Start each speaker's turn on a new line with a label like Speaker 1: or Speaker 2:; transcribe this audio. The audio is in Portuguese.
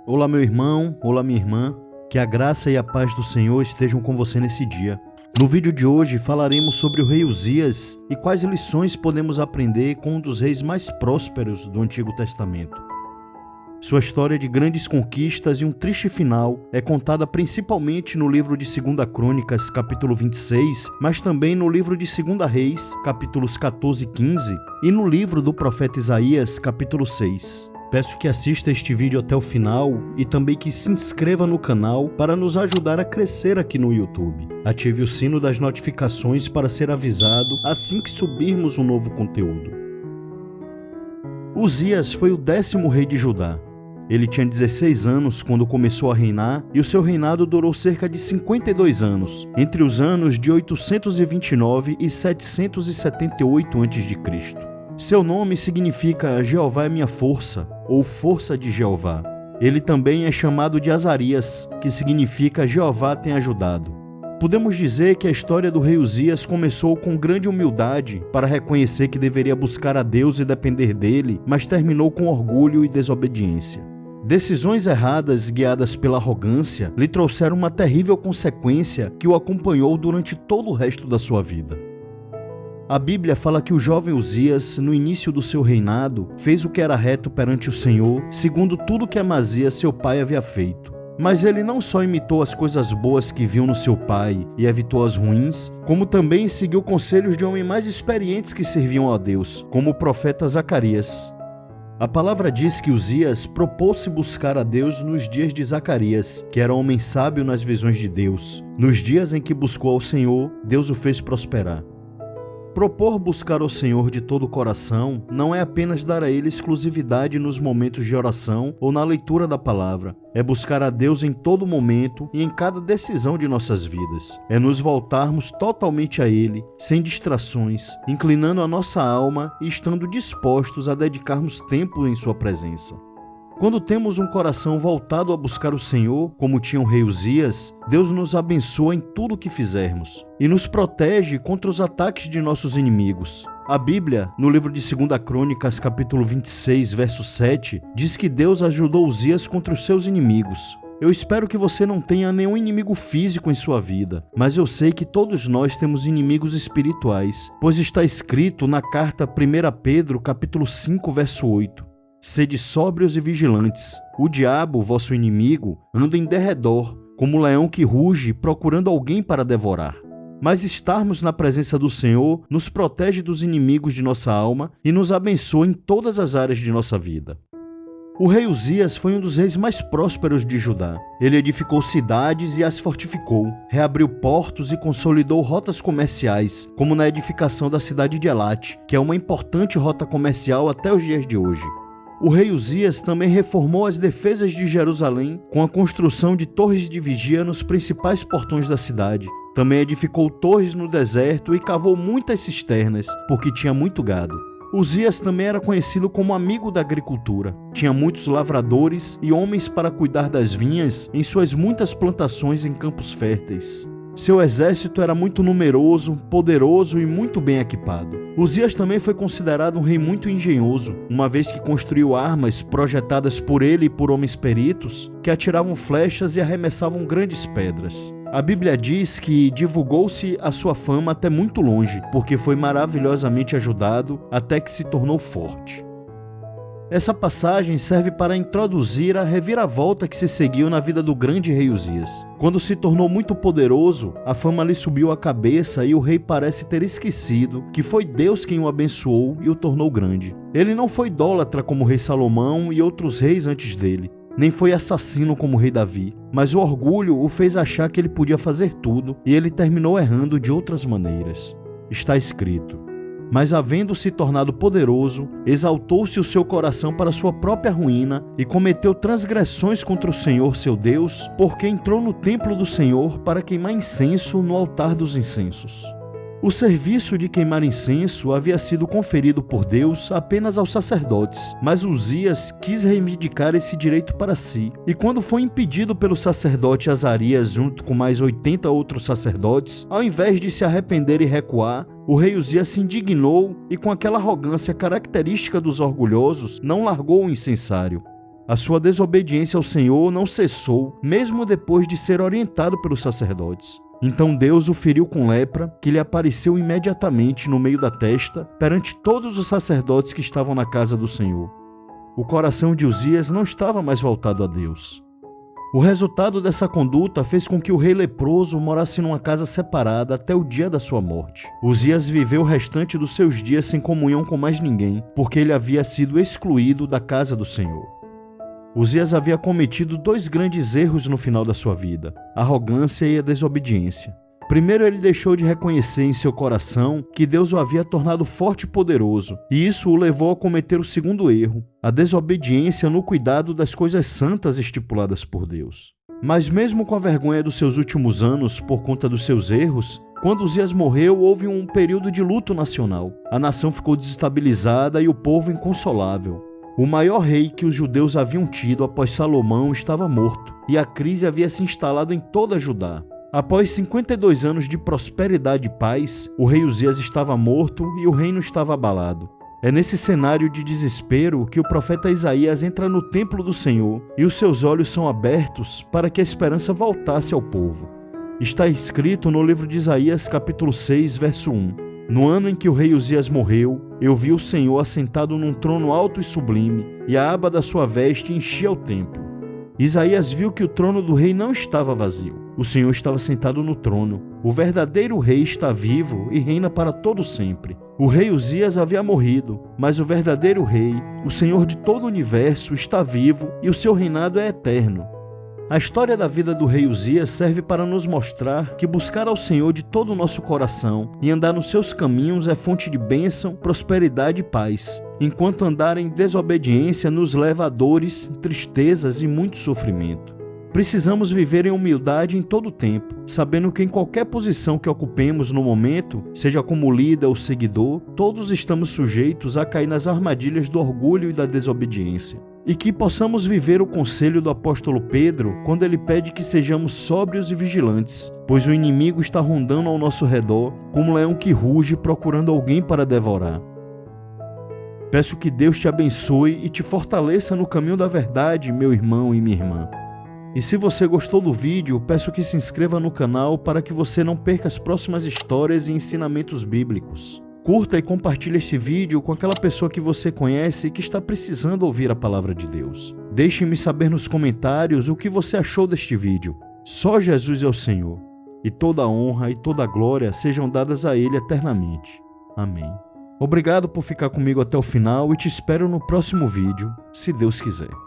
Speaker 1: Olá, meu irmão, olá, minha irmã, que a graça e a paz do Senhor estejam com você nesse dia. No vídeo de hoje falaremos sobre o rei Uzias e quais lições podemos aprender com um dos reis mais prósperos do Antigo Testamento. Sua história de grandes conquistas e um triste final é contada principalmente no livro de 2 Crônicas, capítulo 26, mas também no livro de 2 Reis, capítulos 14 e 15, e no livro do profeta Isaías, capítulo 6. Peço que assista este vídeo até o final e também que se inscreva no canal para nos ajudar a crescer aqui no YouTube. Ative o sino das notificações para ser avisado assim que subirmos um novo conteúdo. Uzias foi o 10º rei de Judá. Ele tinha 16 anos quando começou a reinar e o seu reinado durou cerca de 52 anos, entre os anos de 829 e 778 a.C. Seu nome significa Jeová é minha força, ou força de Jeová. Ele também é chamado de Azarias, que significa Jeová tem ajudado. Podemos dizer que a história do rei Uzias começou com grande humildade para reconhecer que deveria buscar a Deus e depender dele, mas terminou com orgulho e desobediência. Decisões erradas guiadas pela arrogância lhe trouxeram uma terrível consequência que o acompanhou durante todo o resto da sua vida. A Bíblia fala que o jovem Uzias, no início do seu reinado, fez o que era reto perante o Senhor, segundo tudo que Amazias, seu pai, havia feito. Mas ele não só imitou as coisas boas que viu no seu pai e evitou as ruins, como também seguiu conselhos de homens mais experientes que serviam a Deus, como o profeta Zacarias. A palavra diz que Uzias propôs-se buscar a Deus nos dias de Zacarias, que era homem sábio nas visões de Deus. Nos dias em que buscou ao Senhor, Deus o fez prosperar. Propor buscar ao Senhor de todo o coração não é apenas dar a Ele exclusividade nos momentos de oração ou na leitura da palavra. É buscar a Deus em todo momento e em cada decisão de nossas vidas. É nos voltarmos totalmente a Ele, sem distrações, inclinando a nossa alma e estando dispostos a dedicarmos tempo em Sua presença. Quando temos um coração voltado a buscar o Senhor, como tinha o rei Uzias, Deus nos abençoa em tudo o que fizermos e nos protege contra os ataques de nossos inimigos. A Bíblia, no livro de 2 Crônicas, capítulo 26, verso 7, diz que Deus ajudou Uzias contra os seus inimigos. Eu espero que você não tenha nenhum inimigo físico em sua vida, mas eu sei que todos nós temos inimigos espirituais, pois está escrito na carta 1 Pedro, capítulo 5, verso 8. Sede sóbrios e vigilantes. O diabo, vosso inimigo, anda em derredor, como um leão que ruge, procurando alguém para devorar. Mas estarmos na presença do Senhor nos protege dos inimigos de nossa alma e nos abençoa em todas as áreas de nossa vida. O rei Uzias foi um dos reis mais prósperos de Judá. Ele edificou cidades e as fortificou, reabriu portos e consolidou rotas comerciais, como na edificação da cidade de Elate, que é uma importante rota comercial até os dias de hoje. O rei Uzias também reformou as defesas de Jerusalém com a construção de torres de vigia nos principais portões da cidade. Também edificou torres no deserto e cavou muitas cisternas, porque tinha muito gado. Uzias também era conhecido como amigo da agricultura. Tinha muitos lavradores e homens para cuidar das vinhas em suas muitas plantações em campos férteis. Seu exército era muito numeroso, poderoso e muito bem equipado. Uzias também foi considerado um rei muito engenhoso, uma vez que construiu armas projetadas por ele e por homens peritos que atiravam flechas e arremessavam grandes pedras. A Bíblia diz que divulgou-se a sua fama até muito longe, porque foi maravilhosamente ajudado até que se tornou forte. Essa passagem serve para introduzir a reviravolta que se seguiu na vida do grande rei Uzias. Quando se tornou muito poderoso, a fama lhe subiu à cabeça e o rei parece ter esquecido que foi Deus quem o abençoou e o tornou grande. Ele não foi idólatra como o rei Salomão e outros reis antes dele, nem foi assassino como o rei Davi, mas o orgulho o fez achar que ele podia fazer tudo e ele terminou errando de outras maneiras. Está escrito: mas havendo se tornado poderoso, exaltou-se o seu coração para sua própria ruína e cometeu transgressões contra o Senhor seu Deus, porque entrou no templo do Senhor para queimar incenso no altar dos incensos. O serviço de queimar incenso havia sido conferido por Deus apenas aos sacerdotes, mas Uzias quis reivindicar esse direito para si, e quando foi impedido pelo sacerdote Azarias junto com mais 80 outros sacerdotes, ao invés de se arrepender e recuar, o rei Uzias se indignou e, com aquela arrogância característica dos orgulhosos, não largou o incensário. A sua desobediência ao Senhor não cessou, mesmo depois de ser orientado pelos sacerdotes. Então Deus o feriu com lepra, que lhe apareceu imediatamente no meio da testa, perante todos os sacerdotes que estavam na casa do Senhor. O coração de Uzias não estava mais voltado a Deus. O resultado dessa conduta fez com que o rei leproso morasse numa casa separada até o dia da sua morte. Uzias viveu o restante dos seus dias sem comunhão com mais ninguém, porque ele havia sido excluído da casa do Senhor. Uzias havia cometido 2 grandes erros no final da sua vida: a arrogância e a desobediência. Primeiro, ele deixou de reconhecer em seu coração que Deus o havia tornado forte e poderoso, e isso o levou a cometer o segundo erro, a desobediência no cuidado das coisas santas estipuladas por Deus. Mas mesmo com a vergonha dos seus últimos anos por conta dos seus erros, quando Uzias morreu, houve um período de luto nacional. A nação ficou desestabilizada e o povo inconsolável. O maior rei que os judeus haviam tido após Salomão estava morto, e a crise havia se instalado em toda Judá. Após 52 anos de prosperidade e paz, o rei Uzias estava morto e o reino estava abalado. É nesse cenário de desespero que o profeta Isaías entra no templo do Senhor e os seus olhos são abertos para que a esperança voltasse ao povo. Está escrito no livro de Isaías, capítulo 6, verso 1. No ano em que o rei Uzias morreu, eu vi o Senhor assentado num trono alto e sublime, e a aba da sua veste enchia o templo. Isaías viu que o trono do rei não estava vazio. O Senhor estava sentado no trono. O verdadeiro rei está vivo e reina para todo sempre. O rei Uzias havia morrido, mas o verdadeiro rei, o Senhor de todo o universo, está vivo e o seu reinado é eterno. A história da vida do rei Uzias serve para nos mostrar que buscar ao Senhor de todo o nosso coração e andar nos seus caminhos é fonte de bênção, prosperidade e paz, enquanto andar em desobediência nos leva a dores, tristezas e muito sofrimento. Precisamos viver em humildade em todo o tempo, sabendo que em qualquer posição que ocupemos no momento, seja como líder ou seguidor, todos estamos sujeitos a cair nas armadilhas do orgulho e da desobediência. E que possamos viver o conselho do apóstolo Pedro quando ele pede que sejamos sóbrios e vigilantes, pois o inimigo está rondando ao nosso redor como um leão que ruge procurando alguém para devorar. Peço que Deus te abençoe e te fortaleça no caminho da verdade, meu irmão e minha irmã. E se você gostou do vídeo, peço que se inscreva no canal para que você não perca as próximas histórias e ensinamentos bíblicos. Curta e compartilhe este vídeo com aquela pessoa que você conhece e que está precisando ouvir a palavra de Deus. Deixe-me saber nos comentários o que você achou deste vídeo. Só Jesus é o Senhor, e toda a honra e toda a glória sejam dadas a Ele eternamente. Amém. Obrigado por ficar comigo até o final e te espero no próximo vídeo, se Deus quiser.